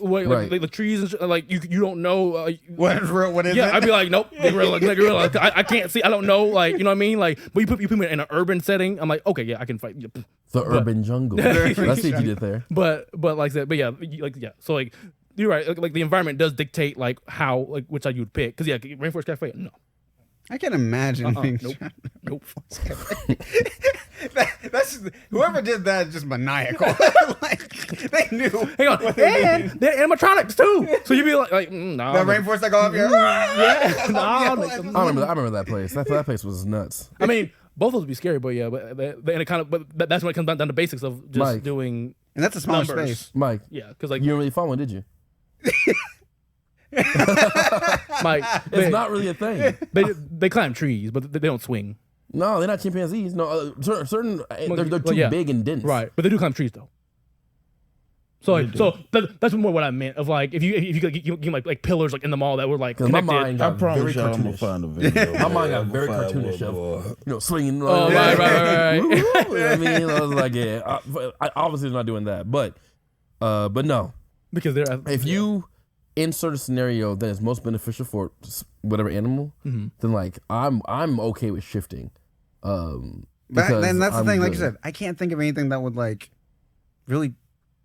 the trees and like you don't know what is real, what is it? Yeah, I'd be like, nope, gorilla. I can't see. I don't know, like you know what I mean. Like, but you put me in an urban setting. I'm like, okay, yeah, I can fight. The urban jungle. That's what you did there. But like I said, but yeah, So like you're right. Like the environment does dictate like how like which side you would pick. Because yeah, rainforest cafe. No. I can imagine being nope. That's whoever did that is just maniacal. Like they knew. Hang on, and they're animatronics too. So you'd be like, nah. The rainforest that go up here. Yeah, I remember that place. That place was nuts. I mean, both of those would be scary, but yeah, but it kind of, but that's when it comes down to basics of just doing. And that's a smaller numbers. space, Mike. Yeah, because like you didn't really follow one, did you? Mike, it's not really a thing. They climb trees, but they don't swing. No, they're not chimpanzees. No, certain they're too big and dense. Right, but they do climb trees though. So that's more what I meant of like if you like pillars like in the mall that were like connected. My mind got promise very I'm gonna find a video. My mind got very cartoonish of swinging. Oh right. I mean, I was like, yeah, I obviously not doing that, but no, because if you insert a scenario that is most beneficial for whatever animal, then like I'm okay with shifting. But then that's the thing. Like you said, I can't think of anything that would like really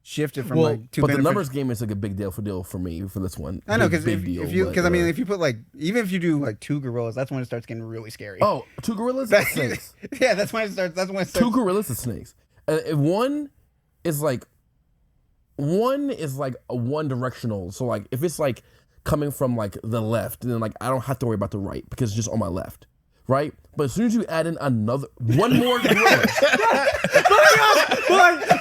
shift it from like two. But the numbers game is like a big deal for me for this one. I know because if you put like even if you do like 2 gorillas, that's when it starts getting really scary. Oh, 2 gorillas and snakes. Yeah, that's when it starts. 2 gorillas and snakes. If one is like a one directional. So like if it's like coming from like the left, then like I don't have to worry about the right because it's just on my left, right? But as soon as you add in one more gorilla.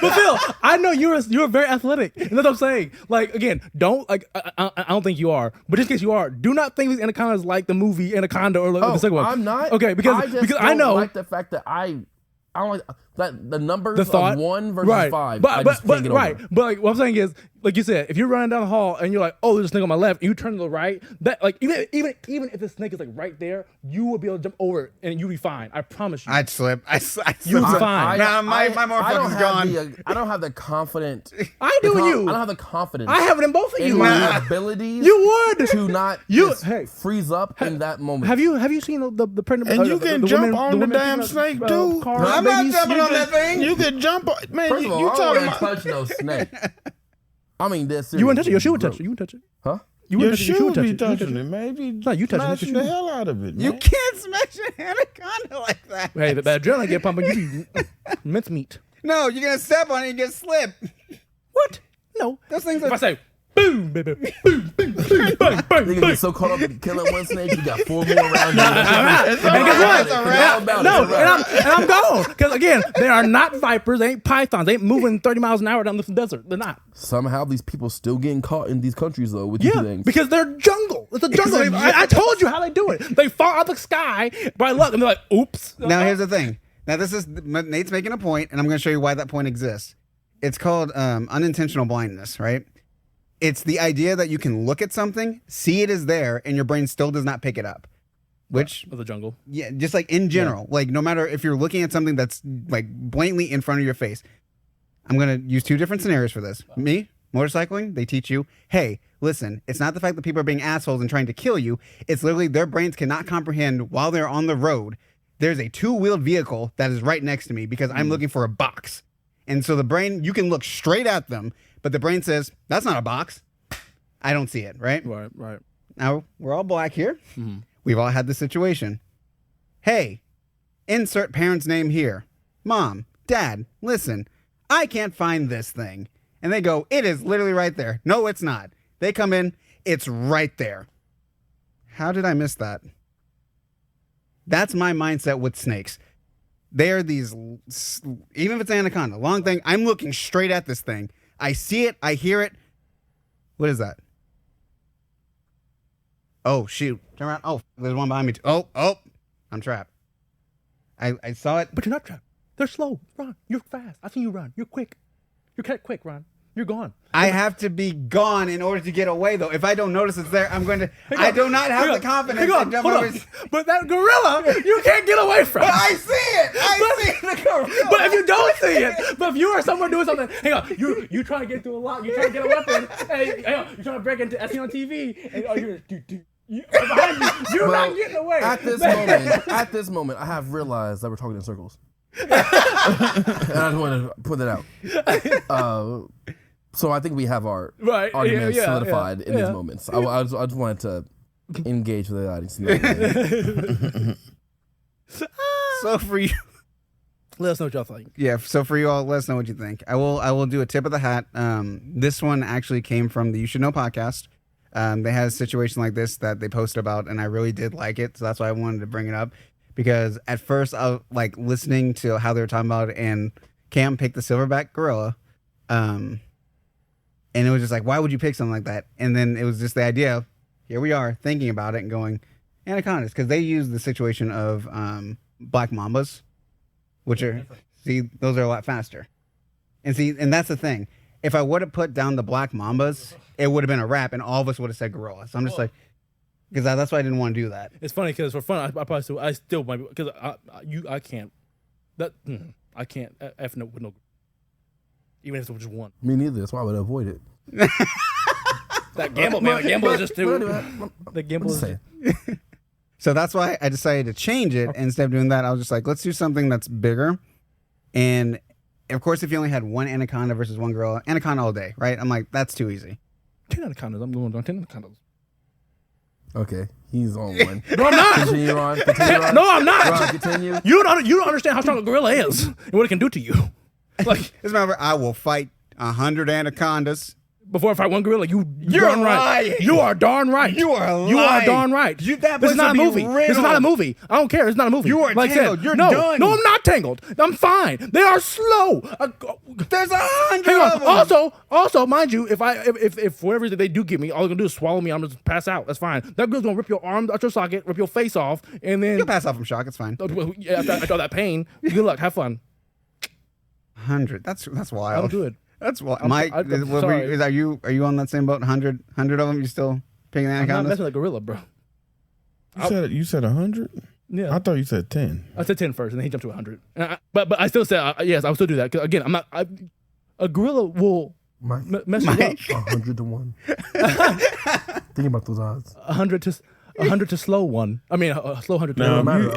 But Phil, I know you're very athletic. And that's what I'm saying. Like again, don't like I don't think you are, but just in case you are, do not think these anacondas like the movie Anaconda or the second one. I'm not. Okay, because I know like the fact that I don't like that the numbers the thought, of 1 versus 5. But like what I'm saying is, like you said, if you're running down the hall and you're like, oh, there's a snake on my left, and you turn to the right, that like even if the snake is like right there, you will be able to jump over it and you'll be fine. I promise you. I'd slip. You'll be fine. My motherfucker's gone. I don't have the confidence. I do in you. I don't have the confidence. I have it in both of you. In my abilities. You would to not freeze up in that moment. Have you seen the pregnant? And you can jump on the damn snake too. I'm not jumping on that thing. You can jump, man. First of all, you talking about touch no snake. I mean, this. You wouldn't touch it. Your shoe would touch it. You wouldn't touch it. Huh? Your shoe would be touching it. Maybe no, you touching the hell out of it. Man. You can't smash an anaconda like that. Hey, the adrenaline get pumping. You be mincemeat. No, you're gonna step on it and get slipped. What? No, those things. If I say boom, baby, boom, boom, boom, bang, bang, you get so caught up in killing one snake, you got 4 more around you. And guess what? No, and I'm gone. Because again, they are not vipers. They ain't pythons. They ain't moving 30 miles an hour down the desert. They're not. Somehow these people still getting caught in these countries though with these things. Because they're jungle. It's a jungle. I told you how they do it. They fall out of the sky by luck, and they're like, oops. Now here's the thing. Now this is Nate's making a point, and I'm going to show you why that point exists. It's called unintentional blindness, right? It's the idea that you can look at something, see it is there, and your brain still does not pick it up. Which of the jungle. Yeah, just like in general. Yeah. Like no matter if you're looking at something that's like blatantly in front of your face. I'm gonna use 2 different scenarios for this. Me, motorcycling, they teach you, hey, listen, it's not the fact that people are being assholes and trying to kill you. It's literally their brains cannot comprehend while they're on the road. There's a 2-wheeled vehicle that is right next to me because I'm looking for a box. And so the brain, you can look straight at them, but the brain says, that's not a box. I don't see it, right? Right. Now, we're all black here. Mm-hmm. We've all had this situation. Hey, insert parent's name here. Mom, Dad, listen, I can't find this thing. And they go, it is literally right there. No, it's not. They come in, it's right there. How did I miss that? That's my mindset with snakes. They are these, even if it's anaconda, long thing, I'm looking straight at this thing. I see it, I hear it. What is that? Oh, shoot. Turn around. Oh, there's one behind me too. Oh, I'm trapped. I saw it. But you're not trapped. They're slow. Ron, you're fast. I've seen you run. You're quick. You're quick, Ron. You're gone. I have to be gone in order to get away, though. If I don't notice it's there, I'm going to. I do not have the confidence to jump over. But that gorilla, you can't get away from. But I see it. I see the gorilla. But if you don't see it, but if you are someone doing something, hang on, you trying to get through a lock, you trying to get a weapon, hey, hang on, you're trying to break into SC on TV, and you're behind you, you're not getting away. At this moment, I have realized that we're talking in circles. And I just want to put that out. So I think we have our arguments solidified in these moments. I just wanted to engage with the audience. So for you, let us know what y'all think. yeah. So for you all, let us know what you think. I will do a tip of the hat. This one actually came from the You Should Know podcast. They had a situation like this that they posted about, and I really did like it. So that's why I wanted to bring it up, because at first I was like listening to how they were talking about it, and Cam picked the silverback gorilla. And it was just like, why would you pick something like that? And then it was just the idea of, here we are thinking about it and going, Anacondas, because they use the situation of black mambas, which are, those are a lot faster. And that's the thing. If I would have put down the black mambas, it would have been a wrap, and all of us would have said gorilla. So I'm just like, because that's why I didn't want to do that. It's funny because for fun, I still might, because I can't, I can't F no with no. Even if it was just one. Me neither. That's why I would avoid it. That gamble, man. The gamble is just too. The gamble is. So that's why I decided to change it. And instead of doing that, I was just like, let's do something that's bigger. And of course, if you only had one anaconda versus one gorilla, anaconda all day, right? I'm like, that's too easy. 10 anacondas. I'm going on 10 anacondas. Okay, he's on one. No, I'm not. Continue on. No, I'm not. Ron, continue. You don't understand how strong a gorilla is and what it can do to you. Like, remember, I will fight 100 anacondas before I fight one gorilla. You're darn right. You are darn right. You are lying. You are darn right. This is not a movie. This is not a movie. I don't care. It's not a movie. You are tangled. You're done. No, I'm not tangled. I'm fine. They are slow. There's 100 of them. Also, mind you, if for whatever reason they do get me, all they're gonna do is swallow me. I'm just pass out. That's fine. That girl's gonna rip your arm out your socket, rip your face off, and then you'll pass out from shock. It's fine. After all that pain, good luck. Have fun. 100. That's wild. I'll do it. That's wild. Mike, are you on that same boat? 100 of them? You still picking the anacondas? I'm not messing with a gorilla, bro. You said 100? Yeah. I thought you said 10. I said 10 first, and then he jumped to 100. But I still said yes. I would still do that. 'Cause again, I'm not. A gorilla will mess you up. 100 to 1. Think about those odds. 100 to slow one. I mean, slow 100 to now, one.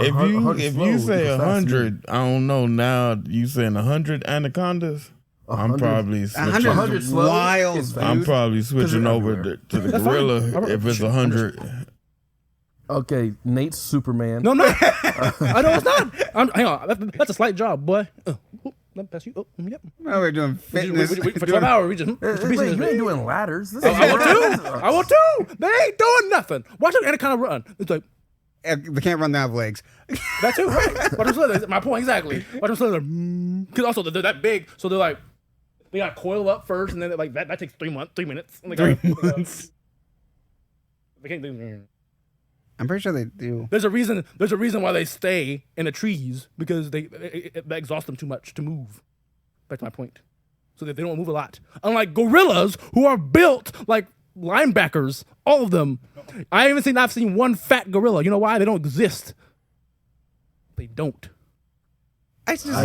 if you say 100, I don't know. Now you saying 100 anacondas? I'm probably switching. 100 wild. I'm probably switching over to the gorilla if it's 100. Okay, Nate's Superman. No, I'm not. I know it's not. Hang on. That's a slight job, boy. Let me pass you. Yep. Now we're doing fitness. For 12 hours, we just. You ain't doing ladders. I will too. They ain't doing nothing. Watch an anaconda run. It's like. They can't run, they have legs. That too, right? Watch them slither. My point exactly. Watch them slither. Because also they're that big, so they're like, they got to coil up first, and then like that takes 3 minutes. And they 3 months. They can't do. I'm pretty sure they do. There's a reason why they stay in the trees, because that exhausts them too much to move. Back to my point. So that they don't move a lot. Unlike gorillas, who are built like linebackers, all of them. I've seen one fat gorilla. You know why? They don't exist. They don't. I just I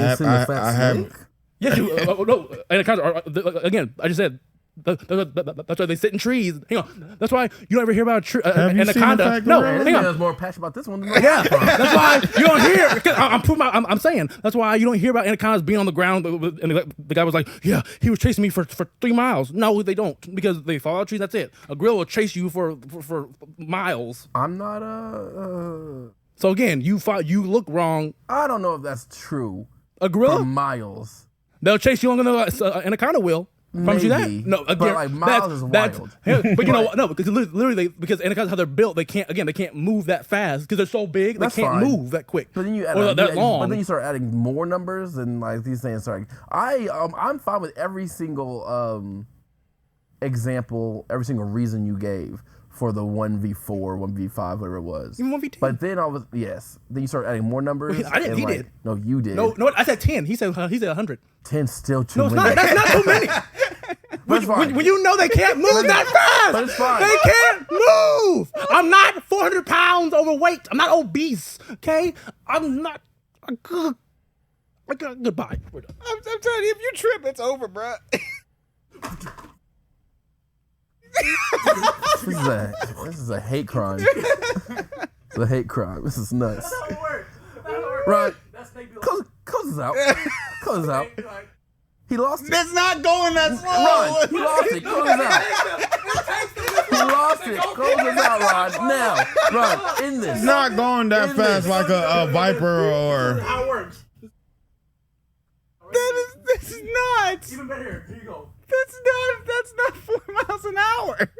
have. Yes, no. Again, I just said. That's why they sit in trees. Hang on. That's why you don't ever hear about an anaconda. No, hang on. There's more passion about this one. Yeah, that's why you don't hear. I'm saying that's why you don't hear about anacondas being on the ground. And the guy was like, "Yeah, he was chasing me for 3 miles." No, they don't, because they fall out of trees. That's it. A gorilla will chase you for miles. I'm not So again, you look wrong. I don't know if that's true. A gorilla for miles. They'll chase you longer than an anaconda will. Promise you that? No, again, but like miles is wild. But you know what? No, because literally, because anacondas how they're built, they can't move that fast because they're so big. They can't move that quick. But then you add that long. But then you start adding more numbers, and like these things. Sorry, I'm fine with every single example, every single reason you gave for the 1v4, 1v5, whatever it was. Even 1v2. But then then you start adding more numbers. I didn't. He did. No, you did. No, I said 10. He said 100. 10 still too many. No, that's not too many. when you know they can't move that fast. But it's fine. They can't move. I'm not 400 pounds overweight. I'm not obese. Okay, I'm not. Goodbye. We're done. I'm telling you, if you trip, it's over, bro. This is a hate crime. It's a hate crime. This is nuts. That's how it works. Right. Close this out. Close this out. He lost it. It's not going that slow. Ron, he lost it. Close this out. He lost it. Close this out, Ron. Now, Ron, in this. It's not going that fast like a Viper or. How it works. This is nuts. Even better. Here you go. That's not 4 miles an hour.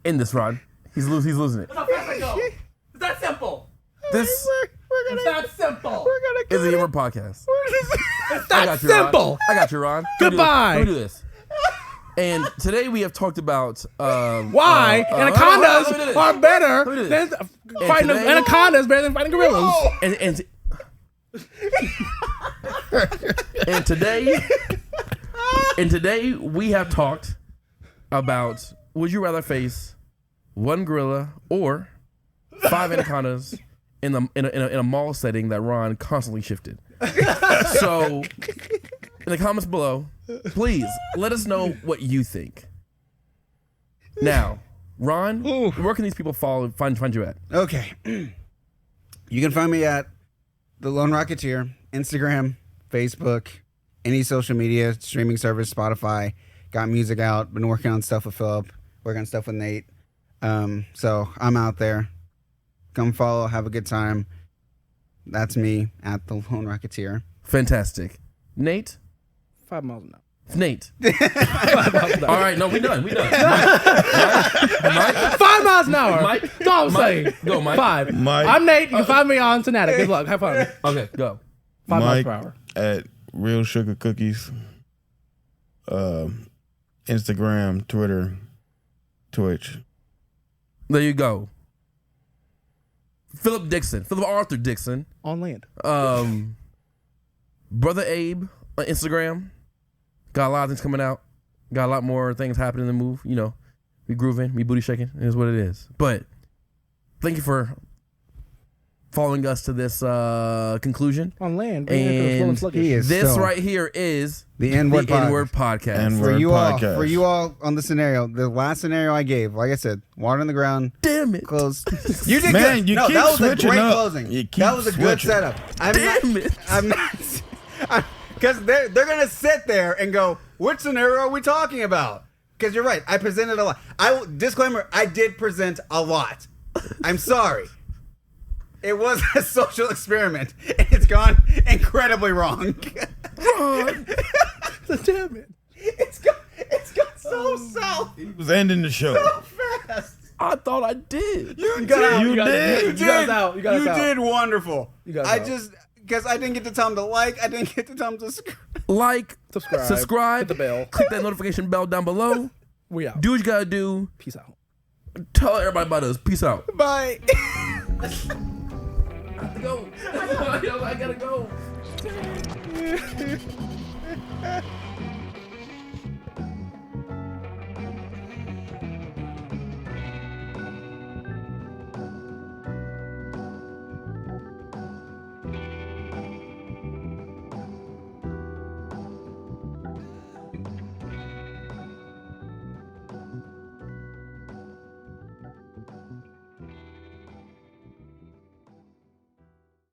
In this, Ron. He's losing it. That's how fast I go. It's that simple. This It's that simple. is the iNword podcast. It's that simple. I got you, Ron. Goodbye. Let me do this. And today we have talked about Why anacondas are better than fighting today- anacondas better than fighting gorillas. And today we have talked about would you rather face one gorilla or 5 anacondas in a mall setting that Ron constantly shifted. So in the comments below, please let us know what you think. Now, Ron, where can these people find you at? Okay. You can find me at The Lone Rocketeer, Instagram, Facebook, any social media, streaming service, Spotify. Got music out, been working on stuff with Philip, working on stuff with Nate. So I'm out there. Come follow, have a good time. That's me at The Lone Rocketeer. Fantastic. Nate? 5 miles an hour. Nate. All right, no, we done. Mike? 5 miles an hour. Mike? That's all I'm saying. Go, Mike. 5. Mike. I'm Nate. You can find me on Fanatic. Good luck. Have fun. Okay, go. 5 miles Mike per hour. at Real Sugar Cookies. Instagram, Twitter, Twitch. There you go. Philip Arthur Dixon. On land. Brother Abe on Instagram. Got a lot of things coming out. Got a lot more things happening in the move. You know, we grooving, we booty shaking. It is what it is. But thank you for following us to this conclusion. On land. And He is this so- right here is The iNword podcast. iNword podcast. For you all on the scenario, the last scenario I gave, like I said, water on the ground, Damn it. close. You did Man, good. you No, keep that was a switching great up. closing. You keep That was a good switching. setup. Damn it. I'm not. Because they're gonna sit there and go, which scenario are we talking about? Because you're right. I presented a lot. Disclaimer: I did present a lot. I'm sorry. It was a social experiment, and it's gone incredibly wrong. Ron. Damn it. It's gone so south He was ending the show. so fast. I thought I did. You got out. You You got did. us out. You got us out. did wonderful. You got us I out. just because I didn't get the time to like. I didn't get the time to subscribe. Like, Subscribe. Hit the bell. click that notification bell down below. We out. Do what you gotta do. Peace out. Tell everybody about us. Peace out. Bye. I have to go. I gotta go.